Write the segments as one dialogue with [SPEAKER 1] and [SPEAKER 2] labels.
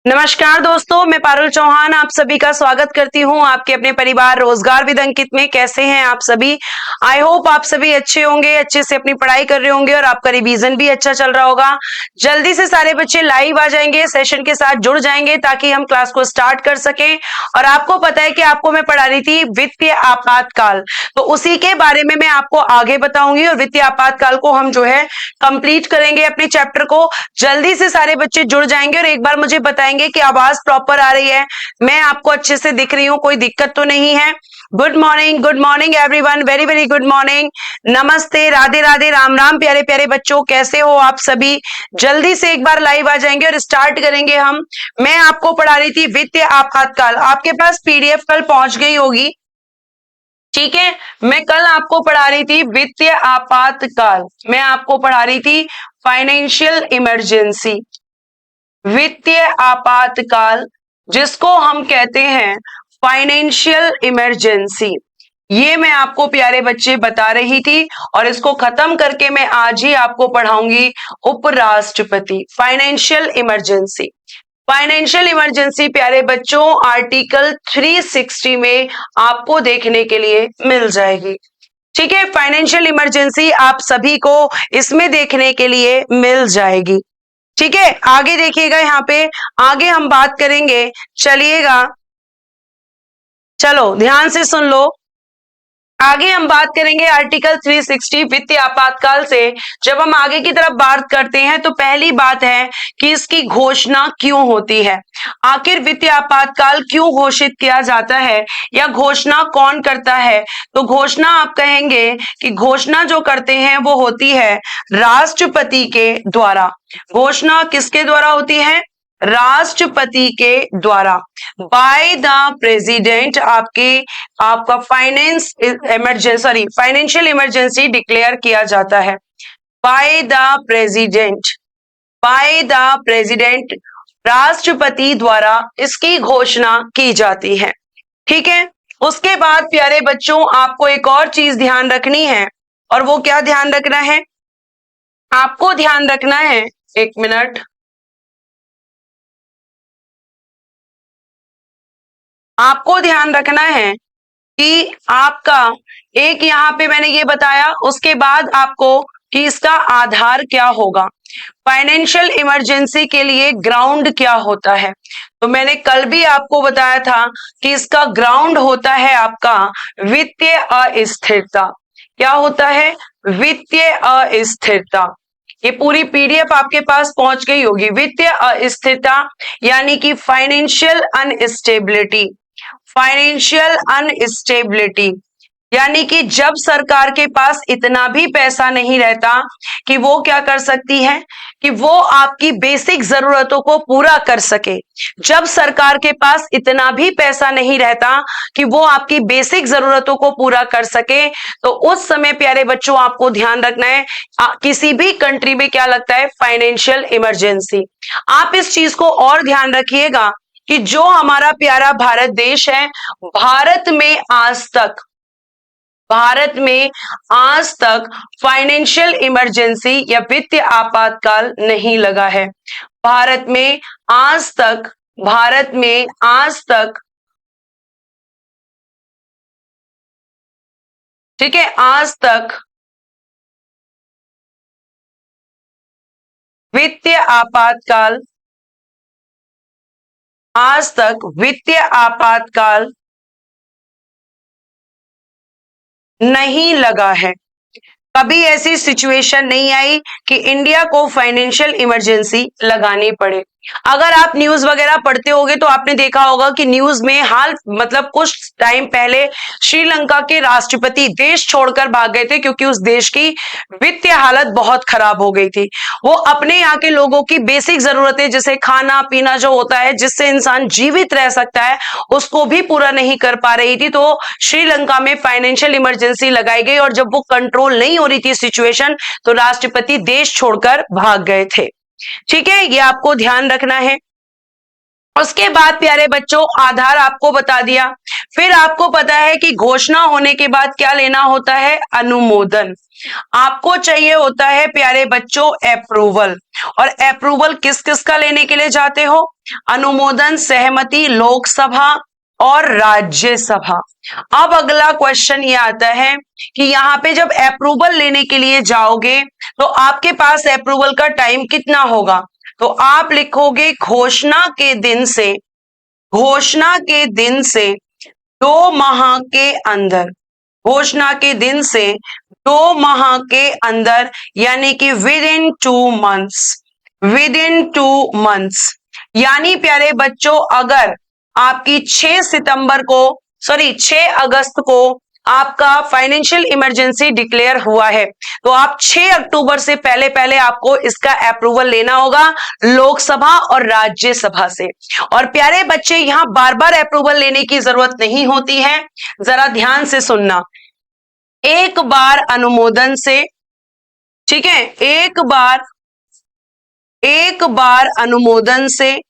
[SPEAKER 1] नमस्कार दोस्तों, मैं पारुल चौहान आप सभी का स्वागत करती हूं आपके अपने परिवार रोजगार विद अंकित में। कैसे हैं आप सभी? आई होप आप सभी अच्छे होंगे, अच्छे से अपनी पढ़ाई कर रहे होंगे और आपका रिवीजन भी अच्छा चल रहा होगा। जल्दी से सारे बच्चे लाइव आ जाएंगे, सेशन के साथ जुड़ जाएंगे ताकि हम क्लास को स्टार्ट कर सकें। और आपको पता है कि आपको मैं पढ़ा रही थी वित्तीय आपातकाल, तो उसी के बारे में मैं आपको आगे बताऊंगी और वित्तीय आपातकाल को हम जो है कंप्लीट करेंगे अपने चैप्टर को। जल्दी से सारे बच्चे जुड़ जाएंगे और एक बार मुझे बताएंगे कि आवाज प्रॉपर आ रही है, मैं आपको अच्छे से दिख रही हूँ, कोई दिक्कत तो नहीं है। Good morning everyone, very very good morning. नमस्ते, राधे राधे, राम राम प्यारे प्यारे बच्चों, कैसे हो आप सभी? जल्दी से एक बार लाइव आ जाएंगे और स्टार्ट करेंगे हम। मैं आपको पढ़ा रही थी वित्तीय आपातकाल, आपके पास पीडीएफ कल पहुंच गई होगी, ठीक है। मैं कल आपको पढ़ा रही थी वित्तीय आपातकाल, मैं आपको पढ़ा रही थी फाइनेंशियल इमरजेंसी, वित्तीय आपातकाल जिसको हम कहते हैं फाइनेंशियल इमरजेंसी। ये मैं आपको प्यारे बच्चे बता रही थी और इसको खत्म करके मैं आज ही आपको पढ़ाऊंगी उपराष्ट्रपति। फाइनेंशियल इमरजेंसी, फाइनेंशियल इमरजेंसी प्यारे बच्चों आर्टिकल 360 में आपको देखने के लिए मिल जाएगी, ठीक है। फाइनेंशियल इमरजेंसी आप सभी को इसमें देखने के लिए मिल जाएगी, ठीक है। आगे देखिएगा, यहाँ पे आगे हम बात करेंगे, चलिएगा, चलो ध्यान से सुन लो। आगे हम बात करेंगे आर्टिकल 360 वित्तीय आपातकाल से। जब हम आगे की तरफ बात करते हैं तो पहली बात है कि इसकी घोषणा क्यों होती है, आखिर वित्तीय आपातकाल क्यों घोषित किया जाता है या घोषणा कौन करता है। तो घोषणा आप कहेंगे कि घोषणा जो करते हैं वो होती है राष्ट्रपति के द्वारा। घोषणा किसके द्वारा होती है? राष्ट्रपति के द्वारा, बाय द प्रेसिडेंट। आपका फाइनेंशियल इमरजेंसी डिक्लेयर किया जाता है by the president, by the president, राष्ट्रपति द्वारा इसकी घोषणा की जाती है, ठीक है। उसके बाद प्यारे बच्चों आपको एक और चीज ध्यान रखनी है, और वो क्या ध्यान रखना है? आपको ध्यान रखना है, एक मिनट, आपको ध्यान रखना है कि आपका एक यहाँ पे मैंने ये बताया, उसके बाद आपको कि इसका आधार क्या होगा। फाइनेंशियल इमरजेंसी के लिए ग्राउंड क्या होता है, तो मैंने कल भी आपको बताया था कि इसका ग्राउंड होता है आपका वित्तीय अस्थिरता। क्या होता है? वित्तीय अस्थिरता। ये पूरी पीडीएफ आपके पास पहुंच गई होगी। वित्तीय अस्थिरता यानी कि फाइनेंशियल अनस्टेबिलिटी, फाइनेंशियल अनस्टेबिलिटी यानी कि जब सरकार के पास इतना भी पैसा नहीं रहता कि वो क्या कर सकती है, कि वो आपकी बेसिक जरूरतों को पूरा कर सके। जब सरकार के पास इतना भी पैसा नहीं रहता कि वो आपकी बेसिक जरूरतों को पूरा कर सके, तो उस समय प्यारे बच्चों आपको ध्यान रखना है किसी भी कंट्री में क्या लगता है? Financial emergency. आप इस चीज को और ध्यान रखिएगा कि जो हमारा प्यारा भारत देश है, भारत में आज तक फाइनेंशियल इमरजेंसी या वित्तीय आपातकाल नहीं लगा है। भारत में आज तक ठीक है, आज तक वित्तीय आपातकाल नहीं लगा है। कभी ऐसी सिचुएशन नहीं आई कि इंडिया को फाइनेंशियल इमरजेंसी लगानी पड़े। अगर आप न्यूज वगैरह पढ़ते होगे तो आपने देखा होगा कि न्यूज में कुछ टाइम पहले श्रीलंका के राष्ट्रपति देश छोड़कर भाग गए थे क्योंकि उस देश की वित्तीय हालत बहुत खराब हो गई थी। वो अपने यहाँ के लोगों की बेसिक जरूरतें जैसे खाना पीना जो होता है जिससे इंसान जीवित रह सकता है, उसको भी पूरा नहीं कर पा रही थी। तो श्रीलंका में फाइनेंशियल इमरजेंसी लगाई गई और जब वो कंट्रोल नहीं हो रही थी सिचुएशन, तो राष्ट्रपति देश छोड़कर भाग गए थे, ठीक है। ये आपको ध्यान रखना है। उसके बाद प्यारे बच्चों आधार आपको बता दिया। फिर आपको पता है कि घोषणा होने के बाद क्या लेना होता है, अनुमोदन। आपको चाहिए होता है प्यारे बच्चों अप्रूवल, और अप्रूवल किस किस का लेने के लिए जाते हो, अनुमोदन सहमति लोकसभा और राज्यसभा। अब अगला क्वेश्चन ये आता है कि यहाँ पे जब अप्रूवल लेने के लिए जाओगे तो आपके पास अप्रूवल का टाइम कितना होगा, तो आप लिखोगे घोषणा के दिन से, घोषणा के दिन से 2 माह के अंदर, घोषणा के दिन से 2 माह के अंदर, यानी कि with in 2 months, with in 2 months. यानी प्यारे बच्चों अगर आपकी 6 अगस्त को आपका फाइनेंशियल इमरजेंसी डिक्लेयर हुआ है तो आप 6 अक्टूबर से पहले पहले आपको इसका अप्रूवल लेना होगा लोकसभा और राज्यसभा से। और प्यारे बच्चे यहां बार बार अप्रूवल लेने की जरूरत नहीं होती है, जरा ध्यान से सुनना। एक बार अनुमोदन से, ठीक है, एक बार अनुमोदन से,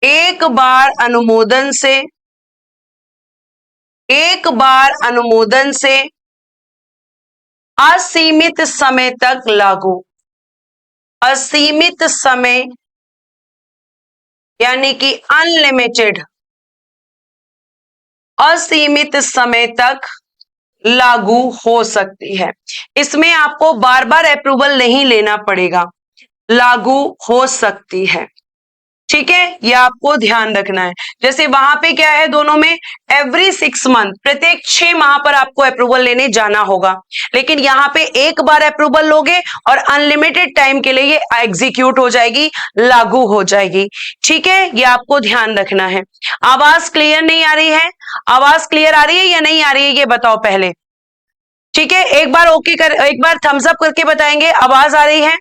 [SPEAKER 1] एक बार अनुमोदन से, एक बार अनुमोदन से असीमित समय तक लागू, असीमित समय यानी कि अनलिमिटेड, असीमित समय तक लागू हो सकती है। इसमें आपको बार बार अप्रूवल नहीं लेना पड़ेगा, लागू हो सकती है, ठीक है, ये आपको ध्यान रखना है। जैसे वहां पे क्या है, दोनों में एवरी 6 मंथ, प्रत्येक 6 माह पर आपको अप्रूवल लेने जाना होगा, लेकिन यहाँ पे एक बार अप्रूवल लोगे और अनलिमिटेड टाइम के लिए ये एग्जीक्यूट हो जाएगी, लागू हो जाएगी, ठीक है, ये आपको ध्यान रखना है। आवाज क्लियर नहीं आ रही है, आवाज क्लियर आ रही है या नहीं आ रही है, ये बताओ पहले, ठीक है, एक बार ओके कर, एक बार थम्स अप करके बताएंगे आवाज आ रही है,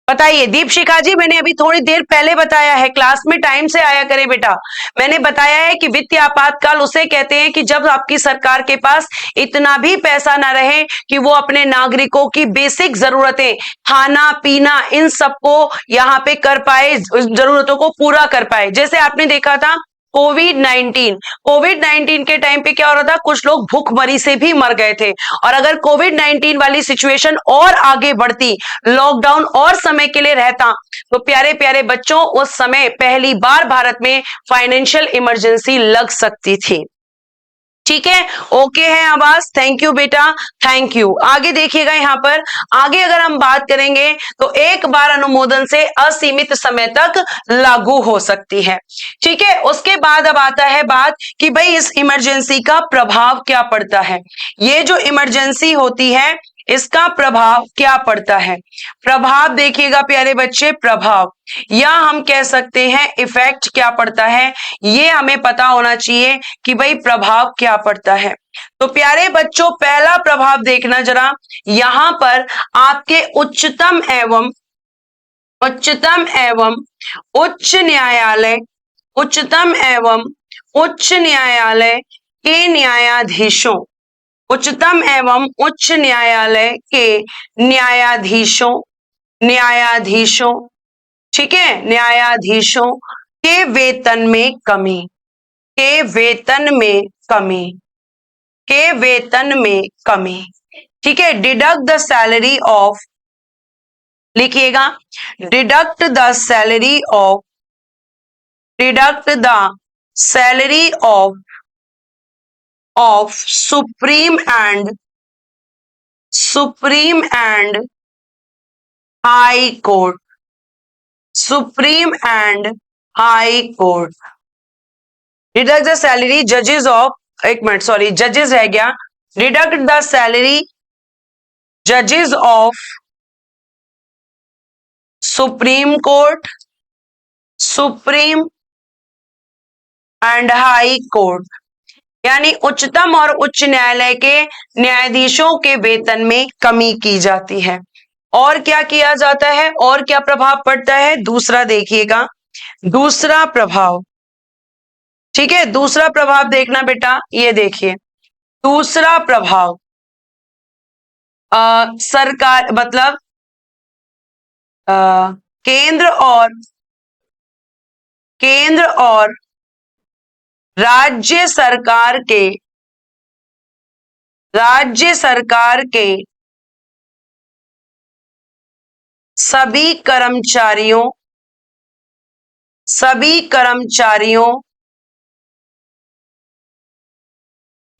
[SPEAKER 1] बताइए। दीपशिखा जी मैंने अभी थोड़ी देर पहले बताया है, क्लास में टाइम से आया करे बेटा। मैंने बताया है कि वित्तीय आपातकाल उसे कहते हैं कि जब आपकी सरकार के पास इतना भी पैसा ना रहे कि वो अपने नागरिकों की बेसिक जरूरतें, खाना पीना, इन सबको यहाँ पे कर पाए, जरूरतों को पूरा कर पाए। जैसे आपने देखा था कोविड 19 के टाइम पे क्या हो रहा था, कुछ लोग भूखमरी से भी मर गए थे। और अगर कोविड 19 वाली सिचुएशन और आगे बढ़ती, लॉकडाउन और समय के लिए रहता, तो प्यारे प्यारे बच्चों उस समय पहली बार भारत में फाइनेंशियल इमरजेंसी लग सकती थी, ठीक है, ओके है आवाज, थैंक यू बेटा, थैंक यू। आगे देखिएगा, यहाँ पर आगे अगर हम बात करेंगे तो एक बार अनुमोदन से असीमित समय तक लागू हो सकती है, ठीक है। उसके बाद अब आता है बात कि भाई इस इमरजेंसी का प्रभाव क्या पड़ता है। ये जो इमरजेंसी होती है इसका प्रभाव क्या पड़ता है, प्रभाव देखिएगा प्यारे बच्चे, प्रभाव या हम कह सकते हैं इफेक्ट क्या पड़ता है, ये हमें पता होना चाहिए कि भाई प्रभाव क्या पड़ता है। तो प्यारे बच्चों पहला प्रभाव देखना जरा, यहां पर आपके उच्चतम एवं उच्च न्यायालय, उच्चतम एवं उच्च न्यायालय के न्यायाधीशों, उच्चतम एवं उच्च न्यायालय के न्यायाधीशों, ठीक है, न्यायाधीशों के वेतन में कमी, के वेतन में कमी, के वेतन में कमी, ठीक है। डिडक्ट द सैलरी ऑफ, लिखिएगा, deduct the salary of, deduct the salary of supreme and high court, supreme and high court, deduct the salary जजेस ऑफ, एक मिनट सॉरी जजेस रह गया, डिडक्ट द सैलरी जजेस of supreme court, supreme and high court, यानी उच्चतम और उच्च न्यायालय के न्यायाधीशों के वेतन में कमी की जाती है। और क्या किया जाता है, और क्या प्रभाव पड़ता है, दूसरा देखिएगा, दूसरा प्रभाव, ठीक है, दूसरा प्रभाव देखना बेटा, ये देखिए दूसरा प्रभाव, सरकार मतलब केंद्र और केंद्र और राज्य सरकार के सभी कर्मचारियों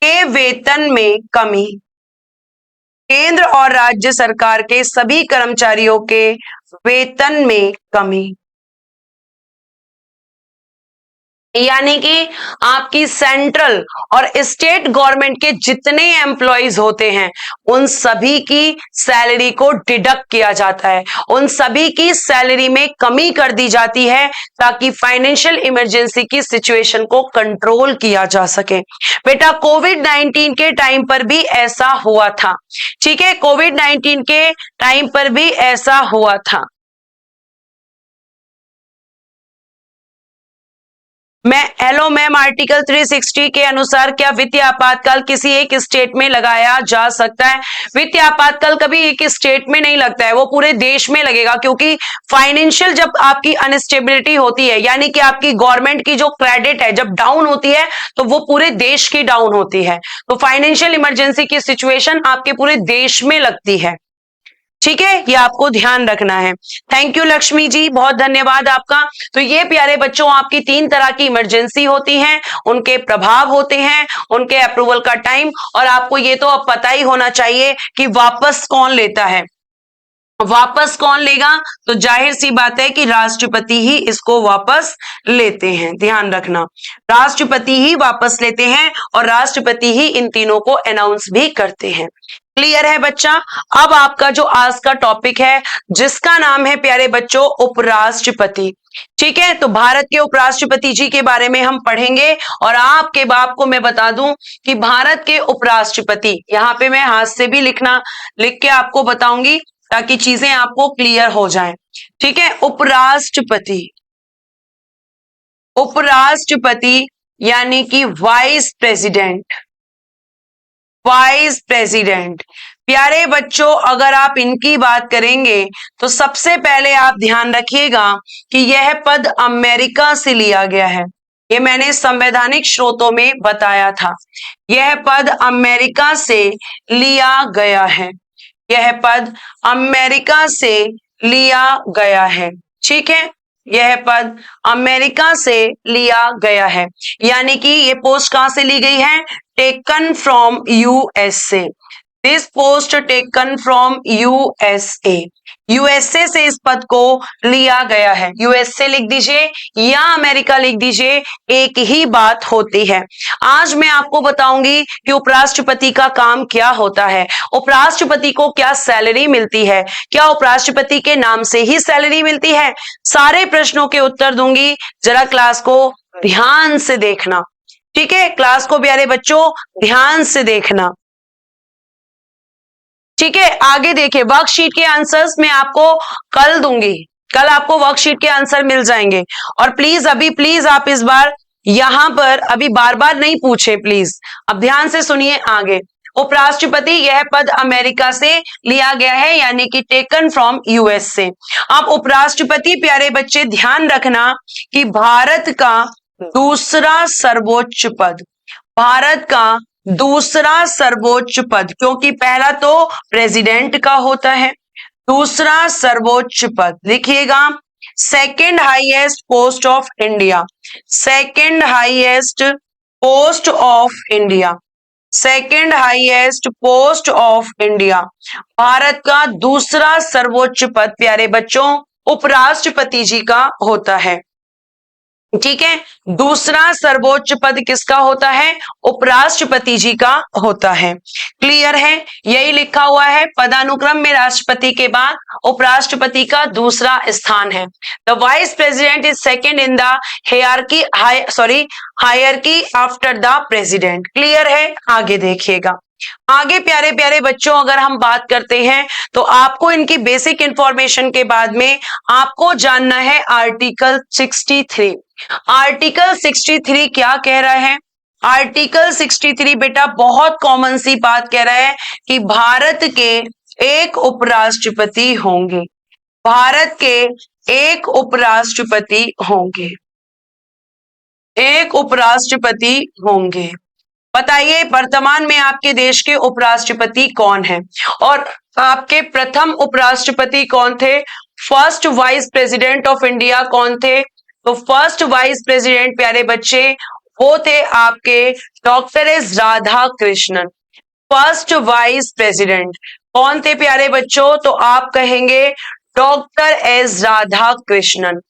[SPEAKER 1] के वेतन में कमी। केंद्र और राज्य सरकार के सभी कर्मचारियों के वेतन में कमी, यानी कि आपकी सेंट्रल और स्टेट गवर्नमेंट के जितने एम्प्लॉइज होते हैं उन सभी की सैलरी को डिडक्ट किया जाता है, उन सभी की सैलरी में कमी कर दी जाती है ताकि फाइनेंशियल इमरजेंसी की सिचुएशन को कंट्रोल किया जा सके। बेटा कोविड-19 के टाइम पर भी ऐसा हुआ था, ठीक है, कोविड-19 के टाइम पर भी ऐसा हुआ था। हेलो मैम, आर्टिकल 360 के अनुसार क्या वित्तीय आपातकाल किसी एक स्टेट में लगाया जा सकता है? वित्तीय आपातकाल कभी एक स्टेट में नहीं लगता है, वो पूरे देश में लगेगा, क्योंकि फाइनेंशियल जब आपकी अनस्टेबिलिटी होती है, यानी कि आपकी गवर्नमेंट की जो क्रेडिट है जब डाउन होती है तो वो पूरे देश की डाउन होती है, तो फाइनेंशियल इमरजेंसी की सिचुएशन आपके पूरे देश में लगती है, ठीक है, ये आपको ध्यान रखना है। थैंक यू लक्ष्मी जी, बहुत धन्यवाद आपका। तो ये प्यारे बच्चों आपकी 3 तरह की इमरजेंसी होती हैं, उनके प्रभाव होते हैं, उनके अप्रूवल का टाइम, और आपको ये तो अब पता ही होना चाहिए कि वापस कौन लेता है। वापस कौन लेगा? तो जाहिर सी बात है कि राष्ट्रपति ही इसको वापस लेते हैं, ध्यान रखना, राष्ट्रपति ही वापस लेते हैं और राष्ट्रपति ही इन तीनों को अनाउंस भी करते हैं। क्लियर है बच्चा? अब आपका जो आज का टॉपिक है जिसका नाम है प्यारे बच्चों उपराष्ट्रपति, ठीक है, तो भारत के उपराष्ट्रपति जी के बारे में हम पढ़ेंगे। और आपके बाप को मैं बता दूं कि भारत के उपराष्ट्रपति, यहाँ पे मैं हाथ से भी लिख के आपको बताऊंगी ताकि चीजें आपको क्लियर हो जाएं, ठीक है। उपराष्ट्रपति यानी कि वाइस प्रेसिडेंट। प्यारे बच्चों अगर आप इनकी बात करेंगे तो सबसे पहले आप ध्यान रखिएगा कि यह पद अमेरिका से लिया गया है, ये मैंने संवैधानिक स्रोतों में बताया था, यह पद अमेरिका से लिया गया है, यह पद अमेरिका से लिया गया है, ठीक है, यह पद अमेरिका से लिया गया है, यानी कि ये पोस्ट कहां से ली गई है? Taken from USA, this post taken from USA से इस पद को लिया गया है। यूएसए लिख दीजिए या अमेरिका लिख दीजिए, एक ही बात होती है। आज मैं आपको बताऊंगी कि उपराष्ट्रपति का काम क्या होता है, उपराष्ट्रपति को क्या सैलरी मिलती है, क्या उपराष्ट्रपति के नाम से ही सैलरी मिलती है, सारे प्रश्नों के उत्तर दूंगी, जरा क्लास को ध्यान से देखना, ठीक है, क्लास को प्यारे बच्चों ध्यान से देखना, ठीक है। आगे देखिए, वर्कशीट के आंसर्स मैं आपको कल दूंगी, कल आपको वर्कशीट के आंसर मिल जाएंगे। और प्लीज आप इस बार यहां पर अभी बार बार नहीं पूछे, प्लीज अब ध्यान से सुनिए आगे। उपराष्ट्रपति यह पद अमेरिका से लिया गया है, यानी कि टेकन फ्रॉम यूएस से। अब उपराष्ट्रपति प्यारे बच्चे ध्यान रखना कि भारत का दूसरा सर्वोच्च पद, भारत का दूसरा सर्वोच्च पद, क्योंकि पहला तो प्रेसिडेंट का होता है, दूसरा सर्वोच्च पद लिखिएगा, second highest post of India, second highest post of India, second highest post of India, Bharat का दूसरा सर्वोच्च पद प्यारे बच्चों उपराष्ट्रपति जी का होता है, ठीक है, दूसरा सर्वोच्च पद किसका होता है? उपराष्ट्रपति जी का होता है। क्लियर है? यही लिखा हुआ है, पदानुक्रम में राष्ट्रपति के बाद उपराष्ट्रपति का दूसरा स्थान है। The vice president is second in the hierarchy after the president. Clear है? आगे देखिएगा, आगे प्यारे प्यारे बच्चों अगर हम बात करते हैं तो आपको इनकी बेसिक इंफॉर्मेशन के बाद में आपको जानना है आर्टिकल 63। आर्टिकल 63 क्या कह रहा है? आर्टिकल 63 बेटा बहुत कॉमन सी बात कह रहा है कि भारत के एक उपराष्ट्रपति होंगे, भारत के एक उपराष्ट्रपति होंगे, एक उपराष्ट्रपति होंगे। बताइए वर्तमान में आपके देश के उपराष्ट्रपति कौन है और आपके प्रथम उपराष्ट्रपति कौन थे? First vice president of India कौन थे? तो फर्स्ट वाइस प्रेसिडेंट प्यारे बच्चे वो थे आपके doctor S Radha Krishnan. First vice president कौन थे प्यारे बच्चों? तो आप कहेंगे doctor S Radha Krishnan.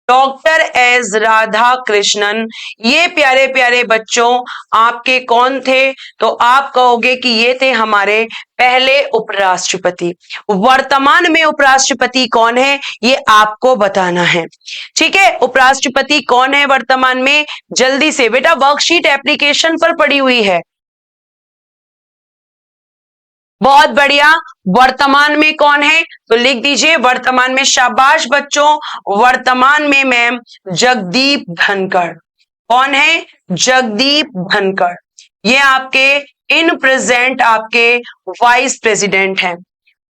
[SPEAKER 1] Doctor S Radha Krishnan ये प्यारे प्यारे बच्चों आपके कौन थे? तो आप कहोगे कि ये थे हमारे पहले उपराष्ट्रपति। वर्तमान में उपराष्ट्रपति कौन है ये आपको बताना है। ठीक है, उपराष्ट्रपति कौन है वर्तमान में? जल्दी से बेटा, वर्कशीट एप्लीकेशन पर पड़ी हुई है। बहुत बढ़िया। वर्तमान में कौन है? तो लिख दीजिए वर्तमान में। शाबाश बच्चों, वर्तमान में मैम जगदीप धनखड़। कौन है? जगदीप धनखड़। ये आपके इन प्रेजेंट आपके वाइस प्रेसिडेंट हैं।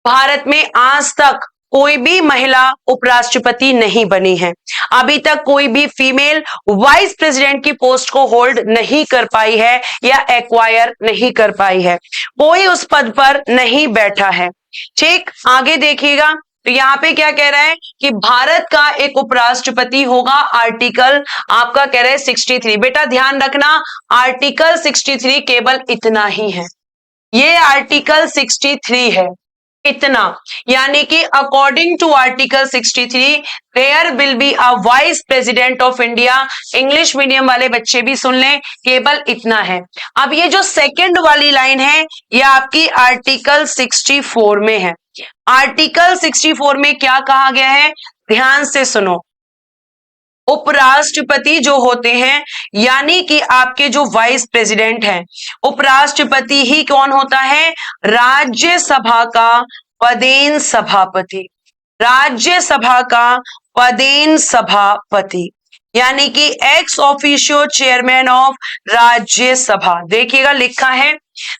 [SPEAKER 1] भारत में आज तक कोई भी महिला उपराष्ट्रपति नहीं बनी है। अभी तक कोई भी फीमेल वाइस प्रेसिडेंट की पोस्ट को होल्ड नहीं कर पाई है या एक्वायर नहीं कर पाई है। कोई उस पद पर नहीं बैठा है। ठीक, आगे देखिएगा। तो यहाँ पे क्या कह रहा है कि भारत का एक उपराष्ट्रपति होगा। आर्टिकल आपका कह रहा है 63। बेटा ध्यान रखना, आर्टिकल 63 केवल इतना ही है। ये आर्टिकल 63 है, इतना। यानी कि according to article 63 there will be a vice president of India. English medium वाले बच्चे भी सुन लें, केवल इतना है। अब ये जो सेकंड वाली लाइन है ये आपकी आर्टिकल 64 में है। आर्टिकल 64 में क्या कहा गया है? ध्यान से सुनो। उपराष्ट्रपति जो होते हैं यानी कि आपके जो वाइस प्रेसिडेंट हैं, उपराष्ट्रपति ही कौन होता है? राज्यसभा का पदेन सभापति। राज्यसभा का पदेन सभापति यानी कि ex officio chairman of Rajya Sabha. देखिएगा लिखा है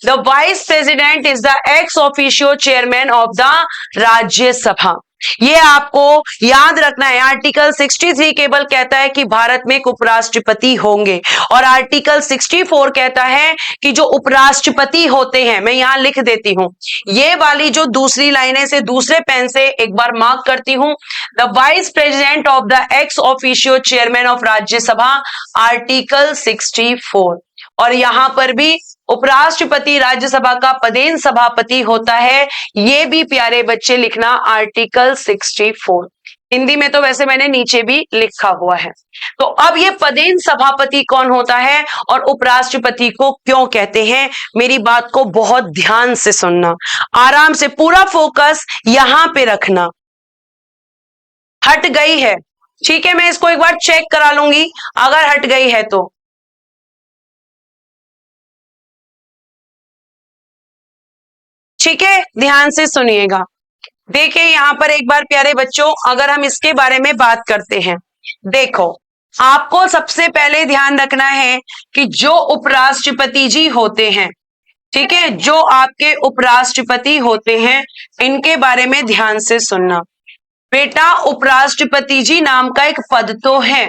[SPEAKER 1] the vice president is the ex officio chairman of the Rajya Sabha. ये आपको याद रखना है। आर्टिकल 63 केवल कहता है कि भारत में एक उपराष्ट्रपति होंगे और आर्टिकल 64 कहता है कि जो उपराष्ट्रपति होते हैं, मैं यहां लिख देती हूं, ये वाली जो दूसरी लाइनें से दूसरे पेन से एक बार मार्क करती हूं, the vice president of the ex officio chairman of Rajya Sabha, article 64। और यहां पर भी उपराष्ट्रपति राज्यसभा का पदेन सभापति होता है, ये भी प्यारे बच्चे लिखना आर्टिकल 64। हिंदी में तो वैसे मैंने नीचे भी लिखा हुआ है। तो अब ये पदेन सभापति कौन होता है और उपराष्ट्रपति को क्यों कहते हैं, मेरी बात को बहुत ध्यान से सुनना, आराम से पूरा फोकस यहां पे रखना। हट गई है, ठीक है, मैं इसको एक बार चेक करा लूंगी अगर हट गई है तो। ठीक है, ध्यान से सुनिएगा। देखिए यहां पर एक बार प्यारे बच्चों अगर हम इसके बारे में बात करते हैं, देखो आपको सबसे पहले ध्यान रखना है कि जो उपराष्ट्रपति जी होते हैं, ठीक है, जो आपके उपराष्ट्रपति होते हैं इनके बारे में ध्यान से सुनना। बेटा उपराष्ट्रपति जी नाम का एक पद तो है,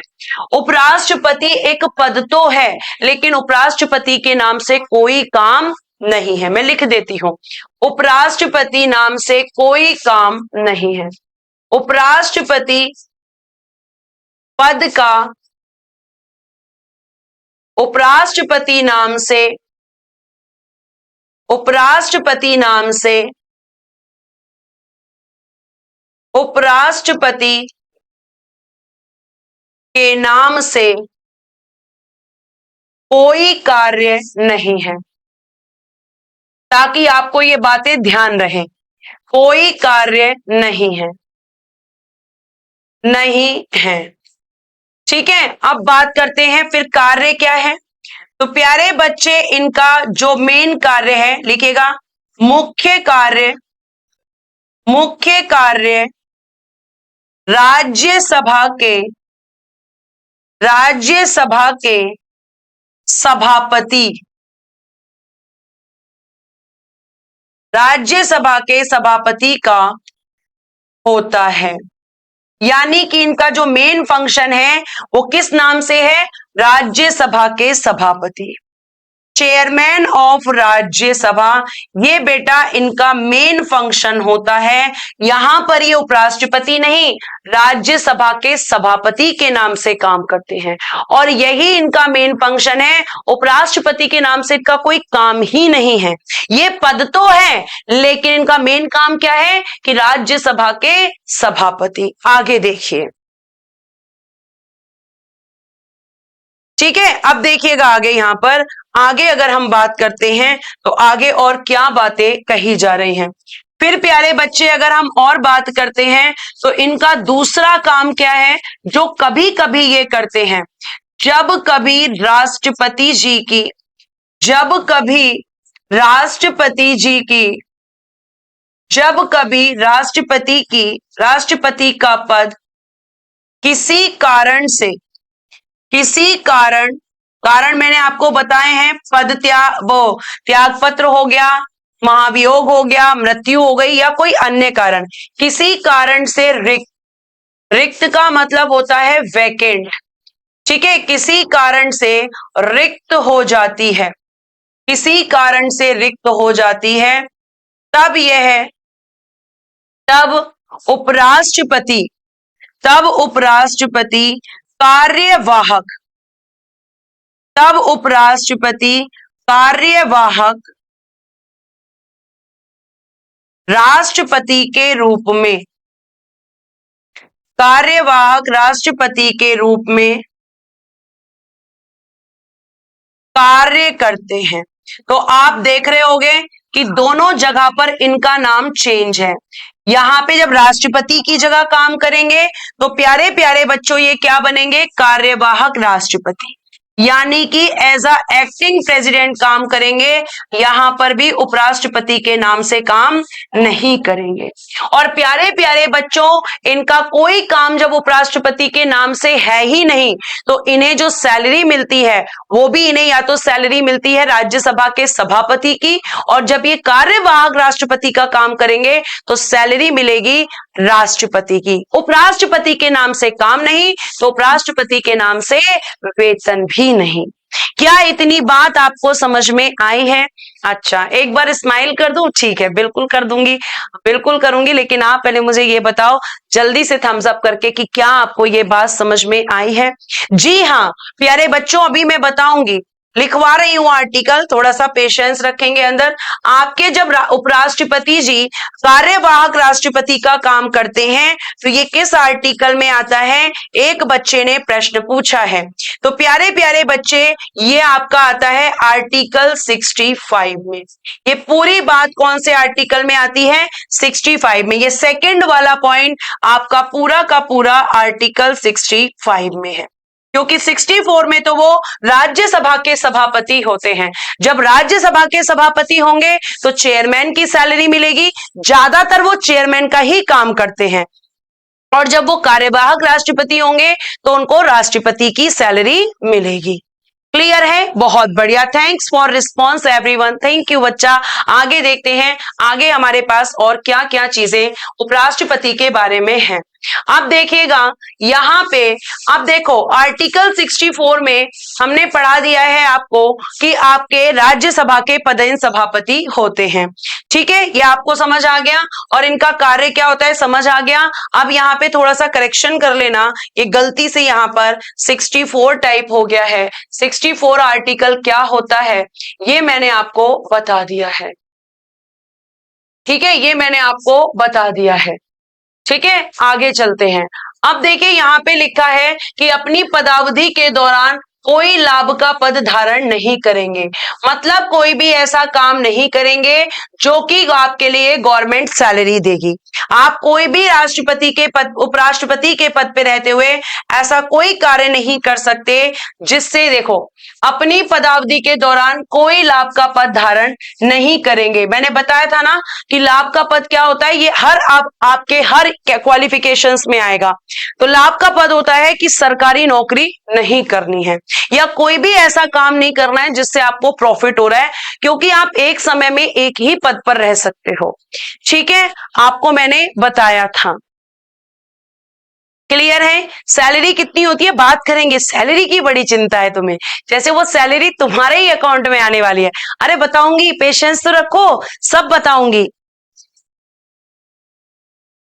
[SPEAKER 1] उपराष्ट्रपति एक पद तो है, लेकिन उपराष्ट्रपति के नाम से कोई काम नहीं है। मैं लिख देती हूं, उपराष्ट्रपति नाम से कोई काम नहीं है। उपराष्ट्रपति पद का, उपराष्ट्रपति नाम से, उपराष्ट्रपति नाम से, उपराष्ट्रपति के नाम से कोई कार्य नहीं है, ताकि आपको ये बातें ध्यान रहे। कोई कार्य नहीं है, नहीं है। ठीक है, अब बात करते हैं फिर कार्य क्या है। तो प्यारे बच्चे इनका जो मेन कार्य है लिखेगा, मुख्य कार्य, मुख्य कार्य राज्यसभा के, राज्यसभा के सभापति, राज्यसभा के सभापति का होता है। यानी कि इनका जो मेन फंक्शन है वो किस नाम से है? राज्यसभा के सभापति, चेयरमैन ऑफ राज्यसभा। ये बेटा इनका मेन फंक्शन होता है। यहां पर ये उपराष्ट्रपति नहीं, राज्यसभा के सभापति के नाम से काम करते हैं और यही इनका मेन फंक्शन है। उपराष्ट्रपति के नाम से इनका कोई काम ही नहीं है। ये पद तो है लेकिन इनका मेन काम क्या है कि राज्यसभा के सभापति। आगे देखिए, ठीक है। अब देखिएगा आगे, यहां पर आगे अगर हम बात करते हैं तो आगे और क्या बातें कही जा रही हैं। फिर प्यारे बच्चे अगर हम और बात करते हैं तो इनका दूसरा काम क्या है जो कभी कभी ये करते हैं? जब कभी राष्ट्रपति जी की जब कभी राष्ट्रपति जी की जब कभी राष्ट्रपति का पद किसी कारण से कारण मैंने आपको बताए हैं, पद त्याग पत्र हो गया, महाभियोग हो गया, मृत्यु हो गई या कोई अन्य कारण, किसी कारण से रिक्त का मतलब होता है वैकेंट, ठीक है। किसी कारण से रिक्त हो जाती है, किसी कारण से रिक्त हो जाती है, तब उपराष्ट्रपति कार्यवाहक राष्ट्रपति के रूप में कार्य करते हैं। तो आप देख रहे होंगे कि दोनों जगह पर इनका नाम चेंज है। यहां पे जब राष्ट्रपति की जगह काम करेंगे तो प्यारे प्यारे बच्चों ये क्या बनेंगे? कार्यवाहक राष्ट्रपति, यानी कि एज अ एक्टिंग प्रेसिडेंट काम करेंगे। यहां पर भी उपराष्ट्रपति के नाम से काम नहीं करेंगे। और प्यारे प्यारे बच्चों इनका कोई काम जब उपराष्ट्रपति के नाम से है ही नहीं तो इन्हें जो सैलरी मिलती है वो भी इन्हें या तो सैलरी मिलती है राज्यसभा के सभापति की, और जब ये कार्यवाहक राष्ट्रपति का काम करेंगे तो सैलरी मिलेगी राष्ट्रपति की। उपराष्ट्रपति के नाम से काम नहीं तो उपराष्ट्रपति के नाम से वेतन भी नहीं। क्या इतनी बात आपको समझ में आई है? अच्छा, एक बार स्माइल कर दूं? ठीक है, बिल्कुल कर दूंगी, बिल्कुल करूंगी, लेकिन आप पहले मुझे ये बताओ जल्दी से थम्स अप करके कि क्या आपको ये बात समझ में आई है? जी हाँ प्यारे बच्चों, अभी मैं बताऊंगी, लिखवा रही हूं आर्टिकल, थोड़ा सा पेशेंस रखेंगे अंदर। आपके जब उपराष्ट्रपति जी कार्यवाहक राष्ट्रपति का काम करते हैं तो ये किस आर्टिकल में आता है? एक बच्चे ने प्रश्न पूछा है। तो प्यारे प्यारे बच्चे ये आपका आता है आर्टिकल 65 में। ये पूरी बात कौन से आर्टिकल में आती है? 65 में। ये सेकंड वाला पॉइंट आपका पूरा का पूरा आर्टिकल 65 में है, क्योंकि 64 में तो वो राज्यसभा के सभापति होते हैं। जब राज्यसभा के सभापति होंगे तो चेयरमैन की सैलरी मिलेगी, ज्यादातर वो चेयरमैन का ही काम करते हैं, और जब वो कार्यवाहक राष्ट्रपति होंगे तो उनको राष्ट्रपति की सैलरी मिलेगी। क्लियर है? बहुत बढ़िया, thanks for response everyone, thank you बच्चा। आगे देखते हैं, आगे हमारे पास और क्या क्या चीजें उपराष्ट्रपति के बारे में हैं। अब देखिएगा यहां पे, अब देखो आर्टिकल 64 में हमने पढ़ा दिया है आपको कि आपके राज्यसभा के पदेन सभापति होते हैं, ठीक है, ये आपको समझ आ गया, और इनका कार्य क्या होता है समझ आ गया। अब यहाँ पे थोड़ा सा करेक्शन कर लेना, ये गलती से यहाँ पर 64 टाइप हो गया है। 64 आर्टिकल क्या होता है ये मैंने आपको बता दिया है, ठीक है, ये मैंने आपको बता दिया है, ठीक है। आगे चलते हैं। अब देखिए यहाँ पे लिखा है कि अपनी पदावधि के दौरान कोई लाभ का पद धारण नहीं करेंगे, मतलब कोई भी ऐसा काम नहीं करेंगे जो कि आपके लिए गवर्नमेंट सैलरी देगी। आप कोई भी राष्ट्रपति के पद, उपराष्ट्रपति के पद पे रहते हुए ऐसा कोई कार्य नहीं कर सकते जिससे, देखो, अपनी पदावधि के दौरान कोई लाभ का पद धारण नहीं करेंगे। मैंने बताया था ना कि लाभ का पद क्या होता है, ये आपके हर क्वालिफिकेशंस में आएगा। तो लाभ का पद होता है कि सरकारी नौकरी नहीं करनी है या कोई भी ऐसा काम नहीं करना है जिससे आपको प्रॉफिट हो रहा है, क्योंकि आप एक समय में एक ही पद पर रह सकते हो, ठीक है, आपको मैंने बताया था। क्लियर है? सैलरी कितनी होती है बात करेंगे, सैलरी की बड़ी चिंता है तुम्हें, जैसे वो सैलरी तुम्हारे ही अकाउंट में आने वाली है। अरे बताऊंगी, पेशेंस तो रखो, सब बताऊंगी।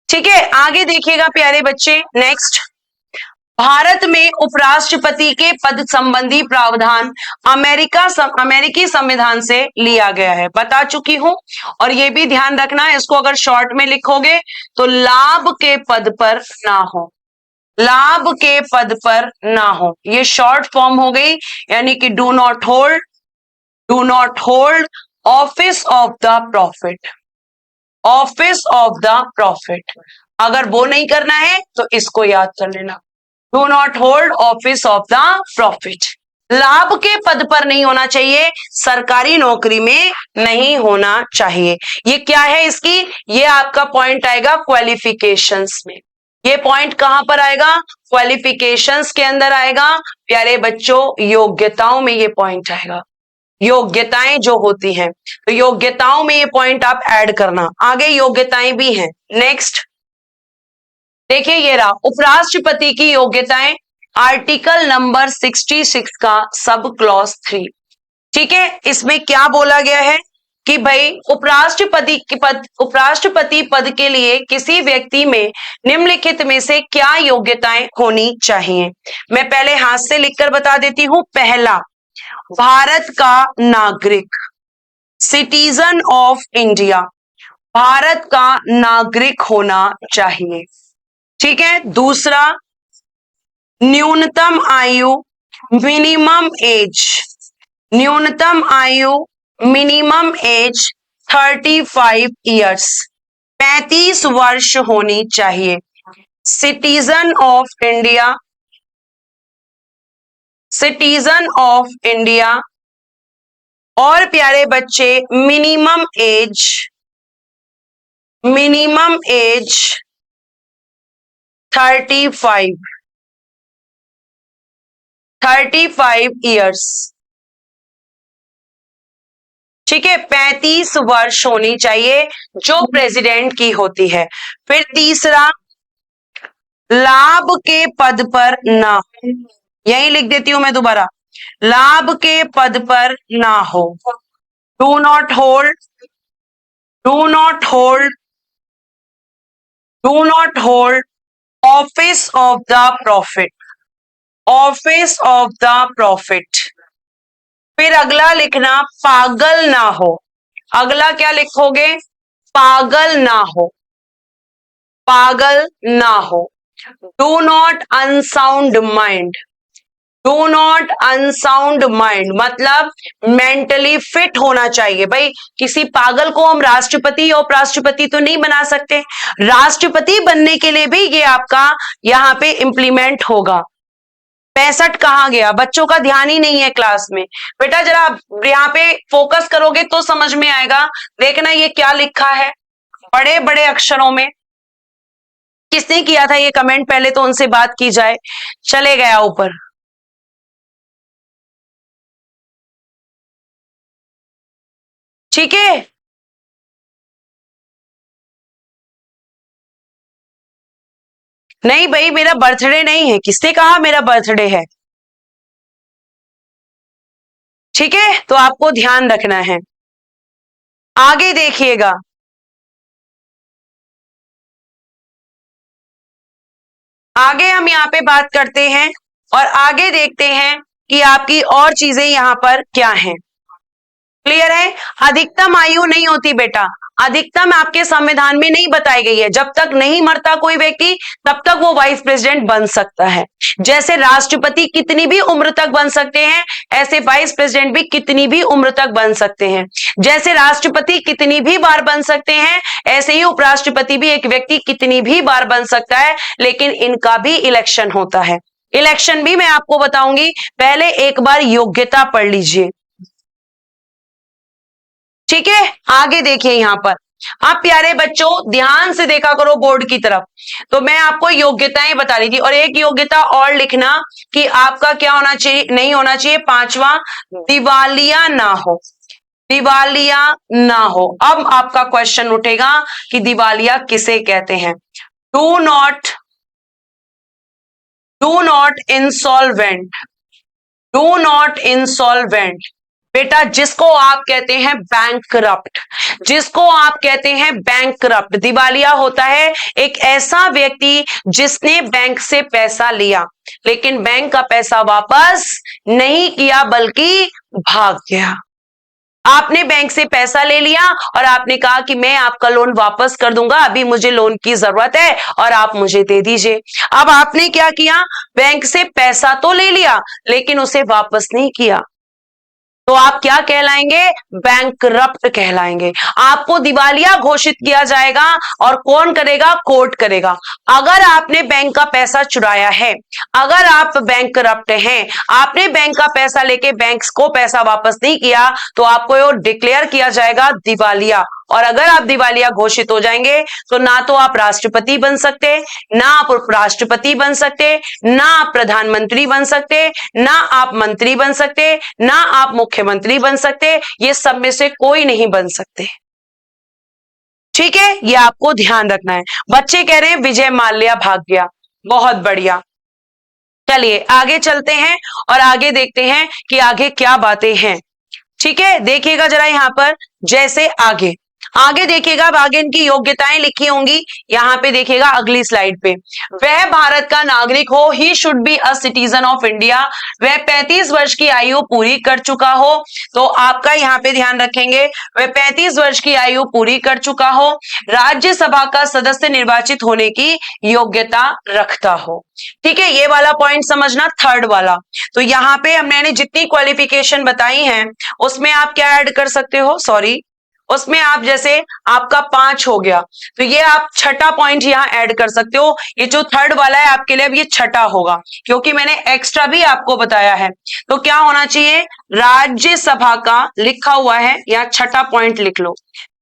[SPEAKER 1] ठीक है, आगे देखिएगा प्यारे बच्चे। नेक्स्ट, भारत में उपराष्ट्रपति के पद संबंधी प्रावधान अमेरिकी संविधान से लिया गया है, बता चुकी हूं। और ये भी ध्यान रखना है, इसको अगर शॉर्ट में लिखोगे तो लाभ के पद पर ना हो, लाभ के पद पर ना हो, ये शॉर्ट फॉर्म हो गई, यानी कि do not hold office of the profit, office of the profit. अगर वो नहीं करना है तो इसको याद कर लेना, do not hold office of the profit. लाभ के पद पर नहीं होना चाहिए, सरकारी नौकरी में नहीं होना चाहिए। ये क्या है इसकी, ये आपका पॉइंट आएगा क्वालिफिकेशंस में। ये पॉइंट कहां पर आएगा, क्वालिफिकेशंस के अंदर आएगा प्यारे बच्चों, योग्यताओं में ये पॉइंट आएगा, योग्यताएं जो होती हैं, तो योग्यताओं में ये पॉइंट आप ऐड करना। आगे योग्यताएं भी हैं। नेक्स्ट देखिए, ये रहा उपराष्ट्रपति की योग्यताएं, आर्टिकल नंबर 66 का सब क्लॉज 3। ठीक है, इसमें क्या बोला गया है कि भाई उपराष्ट्रपति पद के लिए किसी व्यक्ति में निम्नलिखित में से क्या योग्यताएं होनी चाहिए। मैं पहले हाथ से लिखकर बता देती हूं। पहला, भारत का नागरिक, सिटीजन ऑफ इंडिया, भारत का नागरिक होना चाहिए। ठीक है, दूसरा, न्यूनतम आयु, मिनिमम एज, न्यूनतम आयु मिनिमम एज 35 ईयर्स, 35 वर्ष होनी चाहिए। Citizen of India, citizen of India. और प्यारे बच्चे, मिनिमम एज 35 ईयर्स। ठीक है, 35 वर्ष होनी चाहिए जो प्रेसिडेंट की होती है। फिर तीसरा, लाभ के पद पर ना हो, यही लिख देती हूं मैं दोबारा, लाभ के पद पर ना हो, do not hold office of the profit, office of the profit. फिर अगला लिखना, पागल ना हो। अगला क्या लिखोगे, पागल ना हो, पागल ना हो। Do not unsound mind, do not unsound mind मतलब मेंटली फिट होना चाहिए। भाई किसी पागल को हम राष्ट्रपति या उपराष्ट्रपति तो नहीं बना सकते, राष्ट्रपति बनने के लिए भी ये आपका यहाँ पे इंप्लीमेंट होगा। 65 कहाँ गया, बच्चों का ध्यान ही नहीं है क्लास में। बेटा जरा यहाँ पे फोकस करोगे तो समझ में आएगा। देखना ये क्या लिखा है बड़े बड़े अक्षरों में। किसने किया था ये कमेंट, पहले तो उनसे बात की जाए। चले गया ऊपर। ठीक है, नहीं भाई मेरा बर्थडे नहीं है, किसने कहा मेरा बर्थडे है। ठीक है, तो आपको ध्यान रखना है। आगे देखिएगा, आगे हम यहाँ पे बात करते हैं और आगे देखते हैं कि आपकी और चीजें यहाँ पर क्या हैं। क्लियर है, अधिकतम आयु नहीं होती बेटा, अधिकतम आपके संविधान में नहीं बताई गई है। जब तक नहीं मरता कोई व्यक्ति तब तक वो वाइस प्रेसिडेंट बन सकता है। जैसे राष्ट्रपति कितनी भी उम्र तक बन सकते हैं, ऐसे वाइस प्रेसिडेंट भी कितनी भी उम्र तक बन सकते हैं। जैसे राष्ट्रपति कितनी भी बार बन सकते हैं, ऐसे ही उपराष्ट्रपति भी एक व्यक्ति कितनी भी बार बन सकता है, लेकिन इनका भी इलेक्शन होता है। इलेक्शन भी मैं आपको बताऊंगी, पहले एक बार योग्यता पढ़ लीजिए। ठीक है, आगे देखिए यहां पर। आप प्यारे बच्चों ध्यान से देखा करो बोर्ड की तरफ। तो मैं आपको योग्यताएं बता रही थी, और एक योग्यता और लिखना कि आपका क्या होना चाहिए, नहीं होना चाहिए। पांचवा, दिवालिया ना हो, दिवालिया ना हो। अब आपका क्वेश्चन उठेगा कि दिवालिया किसे कहते हैं। Do not do not insolvent, do not insolvent. बेटा जिसको आप कहते हैं बैंकरप्ट, जिसको आप कहते हैं बैंकरप्ट, दिवालिया होता है एक ऐसा व्यक्ति जिसने बैंक से पैसा लिया लेकिन बैंक का पैसा वापस नहीं किया बल्कि भाग गया। आपने बैंक से पैसा ले लिया और आपने कहा कि मैं आपका लोन वापस कर दूंगा, अभी मुझे लोन की जरूरत है और आप मुझे दे दीजिए। अब आपने क्या किया, बैंक से पैसा तो ले लिया लेकिन उसे वापस नहीं किया, तो आप क्या कहलाएंगे, बैंकरप्ट कहलाएंगे। आपको दिवालिया घोषित किया जाएगा और कौन करेगा, कोर्ट करेगा। अगर आपने बैंक का पैसा चुराया है, अगर आप बैंकरप्ट हैं, आपने बैंक का पैसा लेके बैंक को पैसा वापस नहीं किया, तो आपको डिक्लेयर किया जाएगा दिवालिया। और अगर आप दिवालिया घोषित हो जाएंगे तो ना तो आप राष्ट्रपति बन सकते, ना आप उपराष्ट्रपति बन सकते, ना आप प्रधानमंत्री बन सकते, ना आप मंत्री बन सकते, ना आप मुख्यमंत्री बन सकते, ये सब में से कोई नहीं बन सकते। ठीक है, ये आपको ध्यान रखना है। बच्चे कह रहे हैं विजय माल्या भाग गया, बहुत बढ़िया। चलिए आगे चलते हैं और आगे देखते हैं कि आगे क्या बातें हैं। ठीक है, देखिएगा जरा यहां पर, जैसे आगे आगे देखिएगा, अब आगे इनकी योग्यताएं लिखी होंगी, यहां पे देखिएगा अगली स्लाइड पे। वह भारत का नागरिक हो, he should be a citizen of India. वह 35 वर्ष की आयु पूरी कर चुका हो, तो आपका यहां पे ध्यान रखेंगे, वह 35 वर्ष की आयु पूरी कर चुका हो, राज्यसभा का सदस्य निर्वाचित होने की योग्यता रखता हो। ठीक है, ये वाला पॉइंट समझना, थर्ड वाला। तो यहां पे हमने जितनी क्वालिफिकेशन बताई हैं उसमें आप क्या ऐड कर सकते हो, सॉरी, उसमें आप जैसे आपका 5 हो गया तो ये आप छठा पॉइंट यहां ऐड कर सकते हो। ये जो थर्ड वाला है आपके लिए अब ये छठा होगा क्योंकि मैंने एक्स्ट्रा भी आपको बताया है। तो क्या होना चाहिए, राज्यसभा का लिखा हुआ है, यहां छठा पॉइंट लिख लो,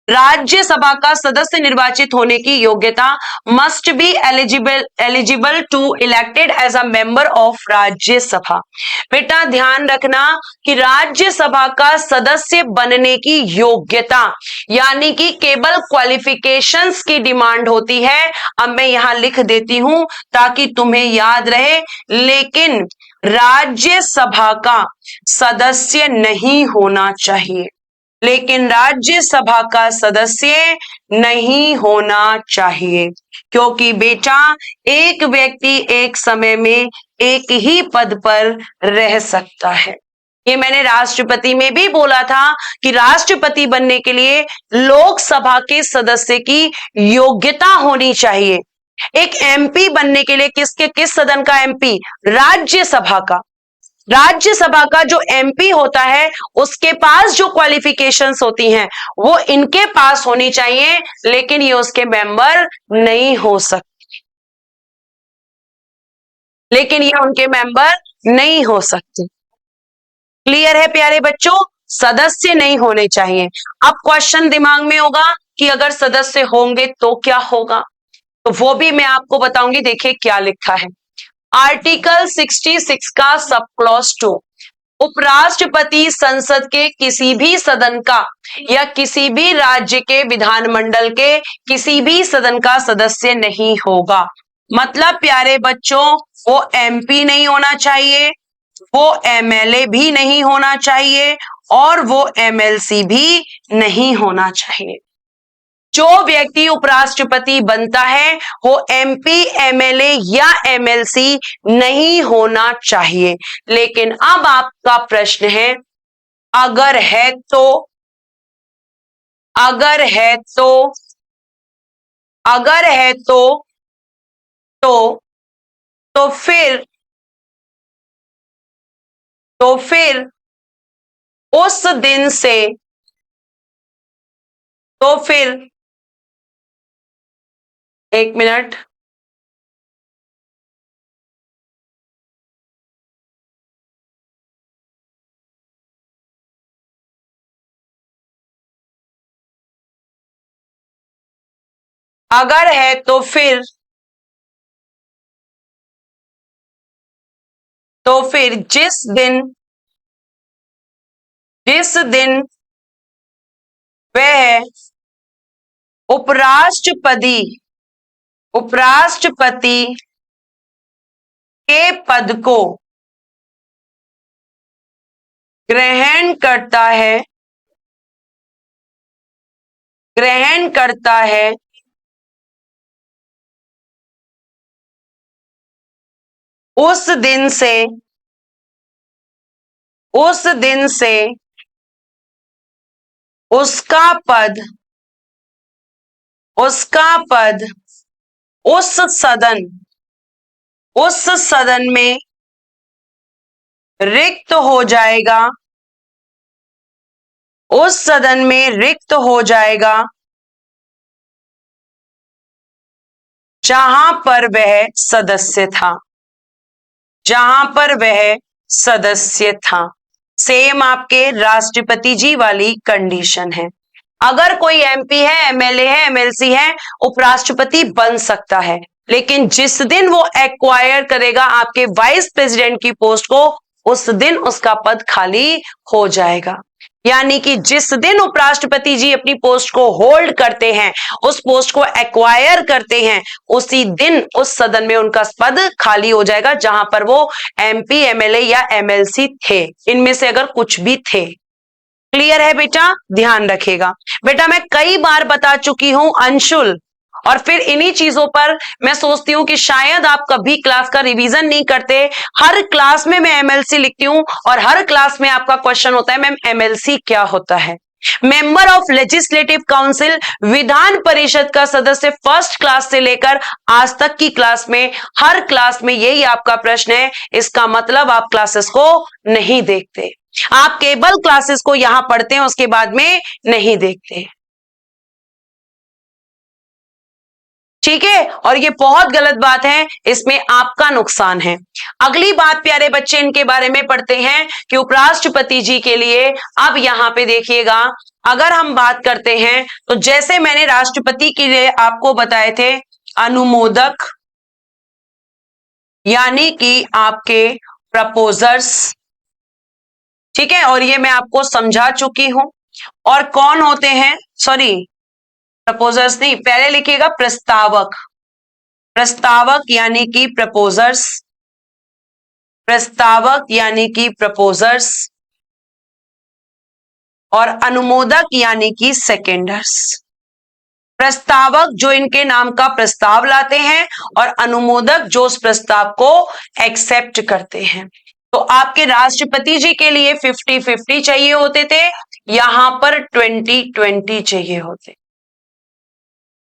[SPEAKER 1] राज्यसभा का सदस्य निर्वाचित होने की योग्यता must be eligible to elected as a member of Rajya Sabha. बेटा ध्यान रखना कि राज्यसभा का सदस्य बनने की योग्यता यानी कि केवल क्वालिफिकेशंस की डिमांड होती है। अब मैं यहां लिख देती हूं ताकि तुम्हें याद रहे, लेकिन राज्यसभा का सदस्य नहीं होना चाहिए, लेकिन राज्यसभा का सदस्य नहीं होना चाहिए, क्योंकि बेटा एक व्यक्ति एक समय में एक ही पद पर रह सकता है। ये मैंने राष्ट्रपति में भी बोला था कि राष्ट्रपति बनने के लिए लोकसभा के सदस्य की योग्यता होनी चाहिए। एक एमपी बनने के लिए किस सदन का एमपी, राज्यसभा का, राज्यसभा का जो एमपी होता है उसके पास जो क्वालिफिकेशंस होती हैं वो इनके पास होनी चाहिए, लेकिन ये उसके मेंबर नहीं हो सकते, लेकिन ये उनके मेंबर नहीं हो सकते। क्लियर है प्यारे बच्चों, सदस्य नहीं होने चाहिए। अब क्वेश्चन दिमाग में होगा कि अगर सदस्य होंगे तो क्या होगा, तो वो भी मैं आपको बताऊंगी। देखिए क्या लिखा है, आर्टिकल 66 का सब क्लॉज 2, उपराष्ट्रपति संसद के किसी भी सदन का या किसी भी राज्य के विधानमंडल के किसी भी सदन का सदस्य नहीं होगा। मतलब प्यारे बच्चों, वो एमपी नहीं होना चाहिए, वो एमएलए भी नहीं होना चाहिए और वो एमएलसी भी नहीं होना चाहिए। जो व्यक्ति उपराष्ट्रपति बनता है वो एमपी, एमएलए या एमएलसी नहीं होना चाहिए। लेकिन अब आपका प्रश्न है, अगर है तो, अगर है तो, अगर है तो तो फिर उस दिन से, तो फिर एक मिनट, अगर है तो फिर जिस दिन वह उपराष्ट्रपति उपराष्ट्रपति के पद को ग्रहण करता है, ग्रहण करता है, उस दिन से, उस दिन से उसका पद, उसका पद उस सदन, उस सदन में रिक्त हो जाएगा, उस सदन में रिक्त हो जाएगा जहां पर वह सदस्य था, जहां पर वह सदस्य था। सेम आपके राष्ट्रपति जी वाली कंडीशन है। अगर कोई एमपी है, एमएलए है, एमएलसी है, उपराष्ट्रपति बन सकता है, लेकिन जिस दिन वो एक्वायर करेगा आपके वाइस प्रेसिडेंट की पोस्ट को, उस दिन उसका पद खाली हो जाएगा। यानी कि जिस दिन उपराष्ट्रपति जी अपनी पोस्ट को होल्ड करते हैं, उस पोस्ट को एक्वायर करते हैं, उसी दिन उस सदन में उनका पद खाली हो जाएगा जहां पर वो एमपी, एमएलए या एमएलसी थे, इनमें से अगर कुछ भी थे। क्लियर है बेटा? ध्यान रखेगा। बेटा मैं कई बार बता चुकी हूं अंशुल, और फिर इन्हीं चीजों पर मैं सोचती हूं कि शायद आप कभी क्लास का रिवीजन नहीं करते। हर क्लास में मैं एमएलसी लिखती हूं और हर क्लास में आपका क्वेश्चन होता है मैम एमएलसी क्या होता है? Member of legislative council, Vidhan Parishad का सदस्य, फर्स्ट क्लास से लेकर आज तक की क्लास में हर क्लास में यही आपका प्रश्न है। इसका मतलब आप क्लासेस को नहीं देखते, आप केवल क्लासेस को यहां पढ़ते हैं, उसके बाद में नहीं देखते। ठीक है, और ये बहुत गलत बात है, इसमें आपका नुकसान है। अगली बात प्यारे बच्चे इनके बारे में पढ़ते हैं कि उपराष्ट्रपति जी के लिए, अब यहां पे देखिएगा, अगर हम बात करते हैं तो जैसे मैंने राष्ट्रपति के लिए आपको बताए थे अनुमोदक, यानी कि आपके प्रपोजर्स, ठीक है, और ये मैं आपको समझा चुकी हूं। और कौन होते हैं, सॉरी प्रपोजर्स नहीं, पहले लिखिएगा प्रस्तावक, प्रस्तावक यानी कि प्रपोजर्स, प्रस्तावक यानी कि प्रपोजर्स, और अनुमोदक यानी कि सेकेंडर्स। प्रस्तावक जो इनके नाम का प्रस्ताव लाते हैं, और अनुमोदक जो उस प्रस्ताव को एक्सेप्ट करते हैं। तो आपके राष्ट्रपति जी के लिए 50-50 चाहिए होते थे, यहां पर 20-20 चाहिए होते।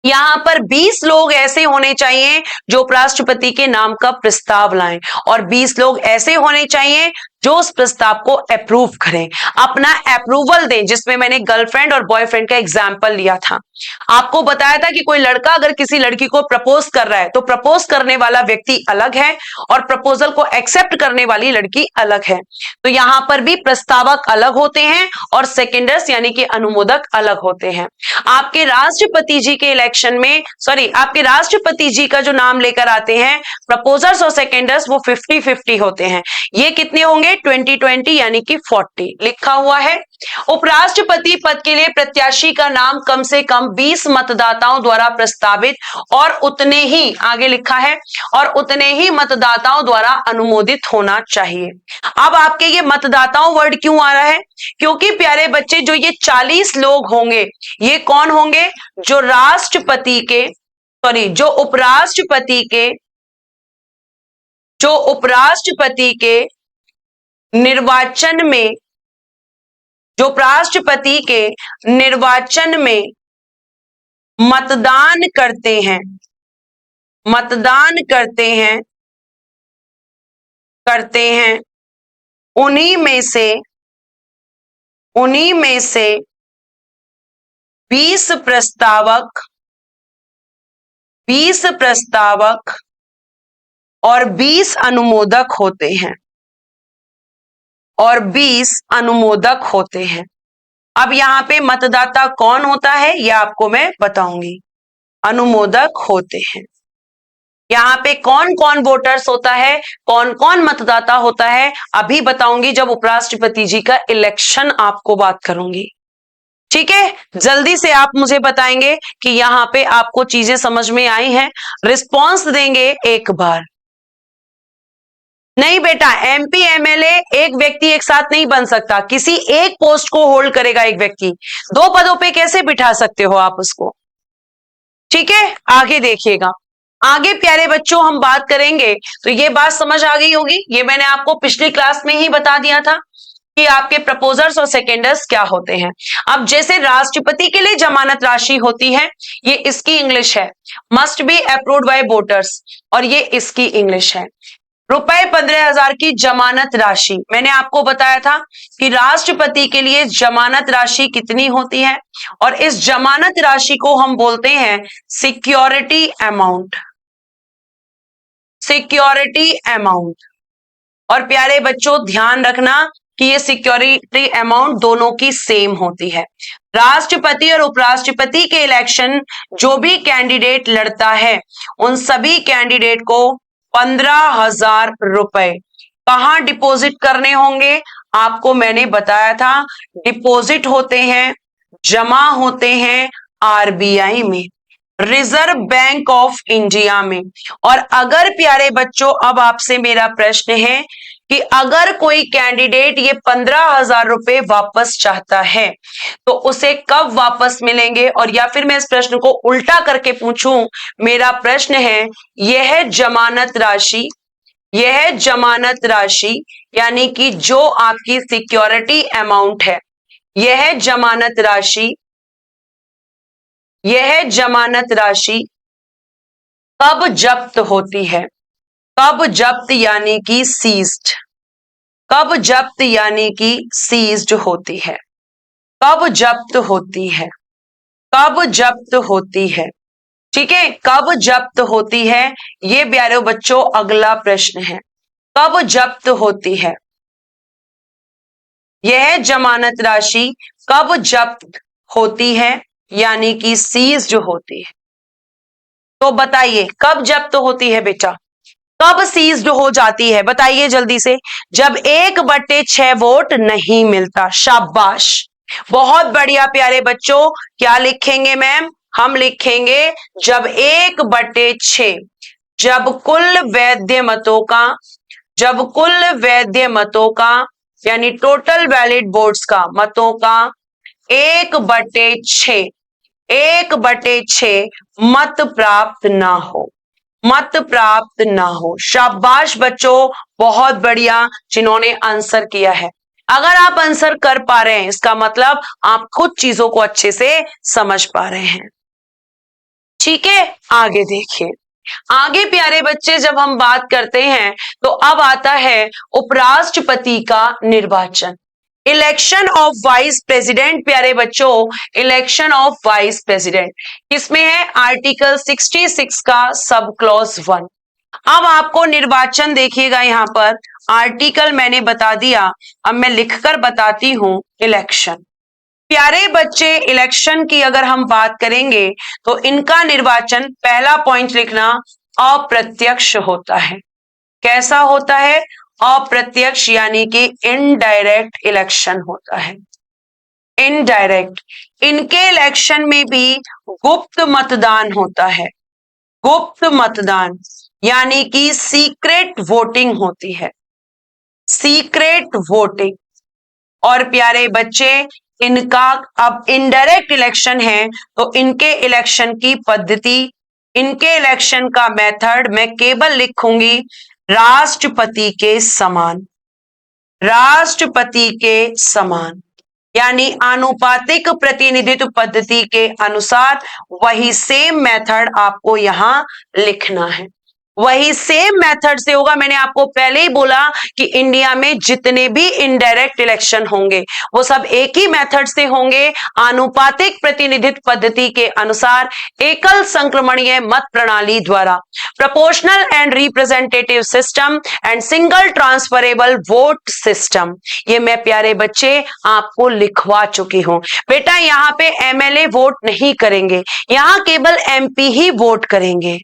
[SPEAKER 1] यहां पर 20 लोग ऐसे होने चाहिए जो उपराष्ट्रपति के नाम का प्रस्ताव लाएं, और 20 लोग ऐसे होने चाहिए जो उस प्रस्ताव को अप्रूव करें, अपना अप्रूवल दें। जिसमें मैंने गर्लफ्रेंड और बॉयफ्रेंड का एग्जाम्पल लिया था, आपको बताया था कि कोई लड़का अगर किसी लड़की को प्रपोज कर रहा है तो प्रपोज करने वाला व्यक्ति अलग है और प्रपोजल को एक्सेप्ट करने वाली लड़की अलग है। तो यहां पर भी प्रस्तावक अलग होते हैं और सेकेंडर्स यानी कि अनुमोदक अलग होते हैं। आपके राष्ट्रपति जी के इलेक्शन में, सॉरी आपके राष्ट्रपति जी का जो नाम लेकर आते हैं प्रपोजर्स और सेकेंडर्स, वो 50-50 होते हैं। ये कितने होंगे? 20-20 यानी कि 40 लिखा हुआ है। उपराष्ट्रपति पद के लिए प्रत्याशी का नाम कम से कम 20 मतदाताओं द्वारा प्रस्तावित और उतने ही, आगे लिखा है, और उतने ही मतदाताओं द्वारा अनुमोदित होना चाहिए। अब आपके ये मतदाताओं वर्ड क्यों आ रहा है? क्योंकि प्यारे बच्चे जो ये 40 लोग होंगे, ये कौन होंगे? जो राष्ट्रपति के, सॉरी जो उपराष्ट्रपति के निर्वाचन में, जो उपराष्ट्रपति के निर्वाचन में मतदान करते हैं, मतदान करते हैं, उन्हीं में से 20 प्रस्तावक और 20 अनुमोदक होते हैं, और 20 अनुमोदक होते हैं। अब यहां पे मतदाता कौन होता है यह आपको मैं बताऊंगी। अनुमोदक होते हैं। यहाँ पे कौन कौन वोटर्स होता है, कौन कौन मतदाता होता है, अभी बताऊंगी जब उपराष्ट्रपति जी का इलेक्शन आपको बात करूंगी। ठीक है, जल्दी से आप मुझे बताएंगे कि यहाँ पे आपको चीजें समझ में आई हैं, रिस्पॉन्स देंगे एक बार। नहीं बेटा, एमपी एमएलए एक व्यक्ति एक साथ नहीं बन सकता, किसी एक पोस्ट को होल्ड करेगा एक व्यक्ति, दो पदों पे कैसे बिठा सकते हो आप उसको। ठीक है, आगे देखिएगा। आगे प्यारे बच्चों हम बात करेंगे, तो ये बात समझ आ गई होगी, ये मैंने आपको पिछली क्लास में ही बता दिया था कि आपके प्रपोजर्स और सेकेंडर्स क्या होते हैं। अब जैसे राष्ट्रपति के लिए जमानत राशि होती है, ये इसकी इंग्लिश है, must be approved by voters, और ये इसकी इंग्लिश है। रुपए 15,000 की जमानत राशि, मैंने आपको बताया था कि राष्ट्रपति के लिए जमानत राशि कितनी होती है, और इस जमानत राशि को हम बोलते हैं सिक्योरिटी अमाउंट, सिक्योरिटी अमाउंट। और प्यारे बच्चों ध्यान रखना कि ये सिक्योरिटी अमाउंट दोनों की सेम होती है। राष्ट्रपति और उपराष्ट्रपति के इलेक्शन जो भी कैंडिडेट लड़ता है, उन सभी कैंडिडेट को 15,000 रुपए कहां डिपॉजिट करने होंगे, आपको मैंने बताया था, डिपॉजिट होते हैं, जमा होते हैं आरबीआई में, रिजर्व बैंक ऑफ इंडिया में। और अगर प्यारे बच्चों अब आपसे मेरा प्रश्न है कि अगर कोई कैंडिडेट ये 15,000 रुपए वापस चाहता है तो उसे कब वापस मिलेंगे, और या फिर मैं इस प्रश्न को उल्टा करके पूछूं, मेरा प्रश्न है यह जमानत राशि, यह जमानत राशि यानी कि जो आपकी सिक्योरिटी अमाउंट है, यह जमानत राशि, यह जमानत राशि कब जब्त होती है, कब जब्त यानी कि सीज्ड, कब जब्त यानी कि सीज्ड होती है, कब जब्त होती है, कब जब्त होती है। ठीक है, कब जब्त होती है, ये प्यारे बच्चों अगला प्रश्न है, कब जब्त होती है, यह जमानत राशि कब जब्त होती है यानी कि सीज्ड होती है। तो बताइए कब जब्त होती है बेटा, कब सीज्ड हो जाती है, बताइए जल्दी से। जब 1/6 वोट नहीं मिलता। शाबाश, बहुत बढ़िया प्यारे बच्चों। क्या लिखेंगे मैम, हम लिखेंगे जब 1/6, जब कुल वैध मतों का, जब कुल वैध मतों का यानी टोटल वैलिड वोट्स का, मतों का 1/6, 1/6 मत प्राप्त ना हो, मत प्राप्त ना हो। शाबाश बच्चों, बहुत बढ़िया जिन्होंने आंसर किया है। अगर आप आंसर कर पा रहे हैं इसका मतलब आप खुद चीजों को अच्छे से समझ पा रहे हैं। ठीक है, आगे देखिए। आगे प्यारे बच्चे जब हम बात करते हैं तो अब आता है उपराष्ट्रपति का निर्वाचन, इलेक्शन ऑफ वाइस प्रेसिडेंट। प्यारे बच्चों, इलेक्शन ऑफ वाइस प्रेसिडेंट किसमें है, आर्टिकल 66 का सब क्लॉज 1। अब आपको निर्वाचन देखिएगा, यहां पर आर्टिकल मैंने बता दिया, अब मैं लिखकर बताती हूं इलेक्शन। प्यारे बच्चे, इलेक्शन की अगर हम बात करेंगे तो इनका निर्वाचन, पहला पॉइंट लिखना, अप्रत्यक्ष होता है। कैसा होता है, अप्रत्यक्ष यानी कि इनडायरेक्ट इलेक्शन होता है, इनडायरेक्ट। इनके इलेक्शन में भी गुप्त मतदान होता है, गुप्त मतदान यानी कि सीक्रेट वोटिंग होती है, सीक्रेट वोटिंग। और प्यारे बच्चे, इनका अब इनडायरेक्ट इलेक्शन है तो इनके इलेक्शन की पद्धति, इनके इलेक्शन का मेथड मैं केवल लिखूंगी राष्ट्रपति के समान, राष्ट्रपति के समान यानी आनुपातिक प्रतिनिधित्व पद्धति के अनुसार वही सेम मेथड आपको यहां लिखना है, वही सेम मेथड से होगा। मैंने आपको पहले ही बोला कि इंडिया में जितने भी इनडायरेक्ट इलेक्शन होंगे वो सब एक ही मेथड से होंगे, आनुपातिक प्रतिनिधित्व पद्धति के अनुसार, एकल संक्रमणीय मत प्रणाली द्वारा, proportional and representative system and single transferable vote system. ये मैं प्यारे बच्चे आपको लिखवा चुकी हूं। बेटा यहाँ पे एमएलए वोट नहीं करेंगे, यहां केवल एमपी ही वोट करेंगे।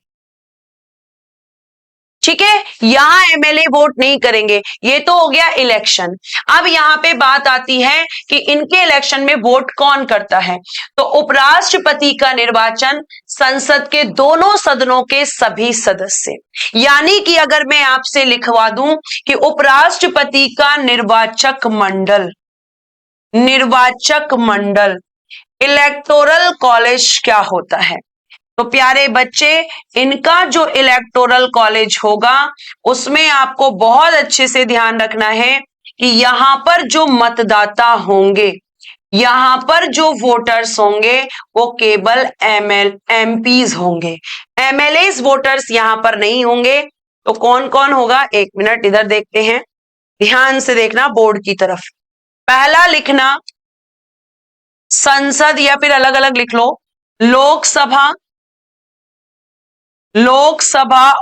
[SPEAKER 1] ठीक है, यहां एमएलए वोट नहीं करेंगे। ये तो हो गया इलेक्शन। अब यहां पे बात आती है कि इनके इलेक्शन में वोट कौन करता है। तो उपराष्ट्रपति का निर्वाचन संसद के दोनों सदनों के सभी सदस्य, यानी कि अगर मैं आपसे लिखवा दूं कि उपराष्ट्रपति का निर्वाचक मंडल इलेक्टोरल कॉलेज क्या होता है। तो प्यारे बच्चे, इनका जो इलेक्टोरल कॉलेज होगा उसमें आपको बहुत अच्छे से ध्यान रखना है कि यहां पर जो मतदाता होंगे, यहां पर जो वोटर्स होंगे वो केवल एमपीज होंगे, एमएलएस वोटर्स यहां पर नहीं होंगे। तो कौन कौन होगा, एक मिनट इधर देखते हैं, ध्यान से देखना बोर्ड की तरफ। पहला लिखना संसद, या फिर अलग अलग लिख लो, लोकसभा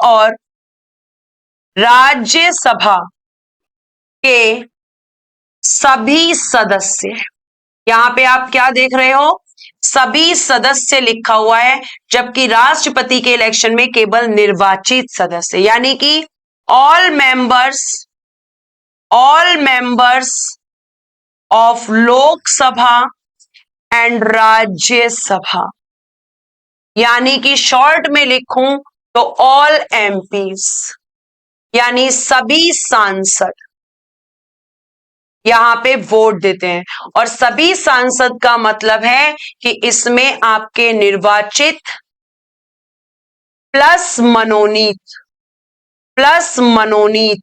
[SPEAKER 1] और राज्यसभा के सभी सदस्य। यहां पे आप क्या देख रहे हो, सभी सदस्य लिखा हुआ है, जबकि राष्ट्रपति के इलेक्शन में केवल निर्वाचित सदस्य, यानी कि all members of Lok Sabha and Rajya Sabha, यानी कि शॉर्ट में लिखूं तो ऑल एमपीज, यानी सभी सांसद यहां पे वोट देते हैं। और सभी सांसद का मतलब है कि इसमें आपके निर्वाचित प्लस मनोनीत,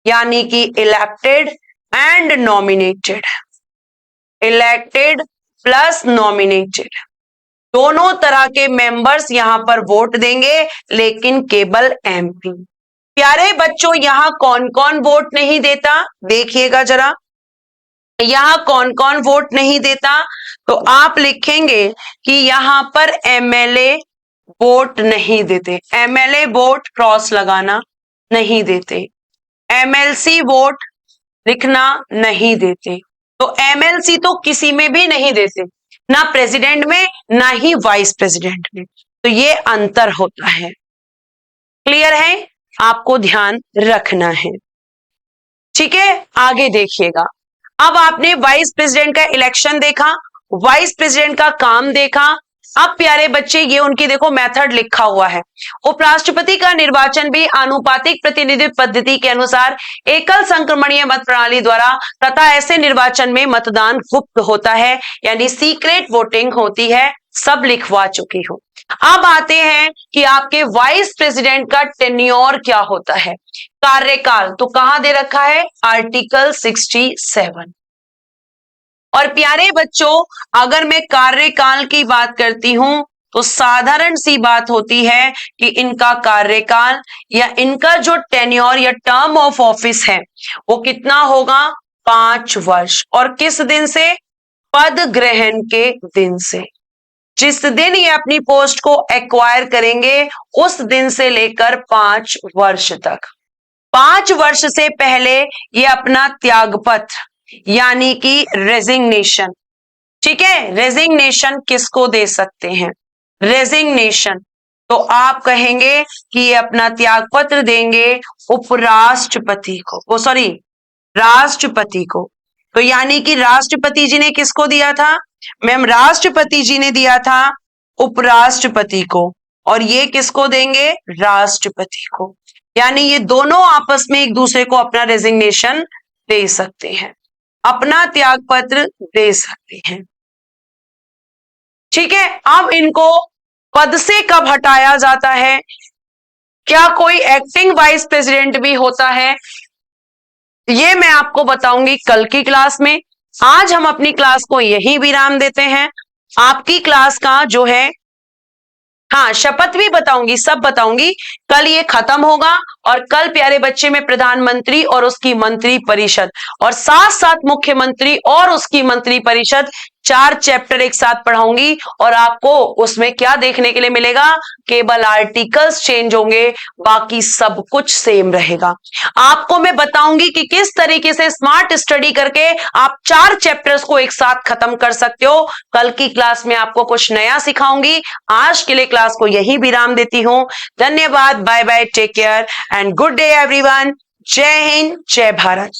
[SPEAKER 1] यानी कि elected and nominated, elected plus nominated, दोनों तरह के मेंबर्स यहां पर वोट देंगे, लेकिन केवल एमपी। प्यारे बच्चों, यहां कौन कौन वोट नहीं देता, देखिएगा जरा, यहां कौन कौन वोट नहीं देता। तो आप लिखेंगे कि यहां पर एमएलए वोट नहीं देते, एमएलए वोट क्रॉस लगाना नहीं देते, एमएलसी वोट लिखना नहीं देते। तो एमएलसी तो किसी में भी नहीं देते, ना प्रेसिडेंट में ना ही वाइस प्रेसिडेंट में। तो ये अंतर होता है, क्लियर है, आपको ध्यान रखना है। ठीक है, आगे देखिएगा। अब आपने वाइस प्रेसिडेंट का इलेक्शन देखा, वाइस प्रेसिडेंट का काम देखा। अब प्यारे बच्चे, ये उनकी देखो मेथड लिखा हुआ है। उपराष्ट्रपति का निर्वाचन भी आनुपातिक प्रतिनिधित्व पद्धति के अनुसार एकल संक्रमणीय मत प्रणाली द्वारा तथा ऐसे निर्वाचन में मतदान गुप्त होता है, यानी सीक्रेट वोटिंग होती है। सब लिखवा चुकी हूं। अब आते हैं कि आपके वाइस प्रेसिडेंट का टेन्योर क्या होता है, कार्यकाल। तो कहां दे रखा है, आर्टिकल 67। और प्यारे बच्चों, अगर मैं कार्यकाल की बात करती हूं तो साधारण सी बात होती है कि इनका कार्यकाल या इनका जो टेन्योर या टर्म ऑफ ऑफिस है वो कितना होगा, 5 वर्ष। और किस दिन से, पद ग्रहण के दिन से, जिस दिन ये अपनी पोस्ट को एक्वायर करेंगे उस दिन से लेकर 5 वर्ष तक। 5 वर्ष से पहले ये अपना त्यागपत्र यानी कि रेजिग्नेशन, ठीक है, रेजिग्नेशन किसको दे सकते हैं, रेजिग्नेशन। तो आप कहेंगे कि ये अपना त्यागपत्र देंगे उपराष्ट्रपति को, सॉरी राष्ट्रपति को। तो यानी कि राष्ट्रपति जी ने किसको दिया था मैम, राष्ट्रपति जी ने दिया था उपराष्ट्रपति को, और ये किसको देंगे, राष्ट्रपति को। यानी ये दोनों आपस में एक दूसरे को अपना रेजिग्नेशन दे सकते हैं, अपना त्यागपत्र दे सकते हैं। ठीक है, अब इनको पद से कब हटाया जाता है, क्या कोई एक्टिंग वाइस प्रेसिडेंट भी होता है, ये मैं आपको बताऊंगी कल की क्लास में। आज हम अपनी क्लास को यही विराम देते हैं। आपकी क्लास का जो है, हाँ, शपथ भी बताऊंगी, सब बताऊंगी। कल ये खत्म होगा और कल प्यारे बच्चे में प्रधानमंत्री और उसकी मंत्री परिषद और साथ साथ मुख्यमंत्री और उसकी मंत्री परिषद 4 चैप्टर एक साथ पढ़ाऊंगी। और आपको उसमें क्या देखने के लिए मिलेगा, केवल आर्टिकल्स चेंज होंगे, बाकी सब कुछ सेम रहेगा। आपको मैं बताऊंगी कि किस तरीके से स्मार्ट स्टडी करके आप 4 चैप्टर्स को एक साथ खत्म कर सकते हो। कल की क्लास में आपको कुछ नया सिखाऊंगी। आज के लिए क्लास को यही विराम देती हूं। धन्यवाद। Bye bye, take care and good day everyone. जय हिंद, जय भारत।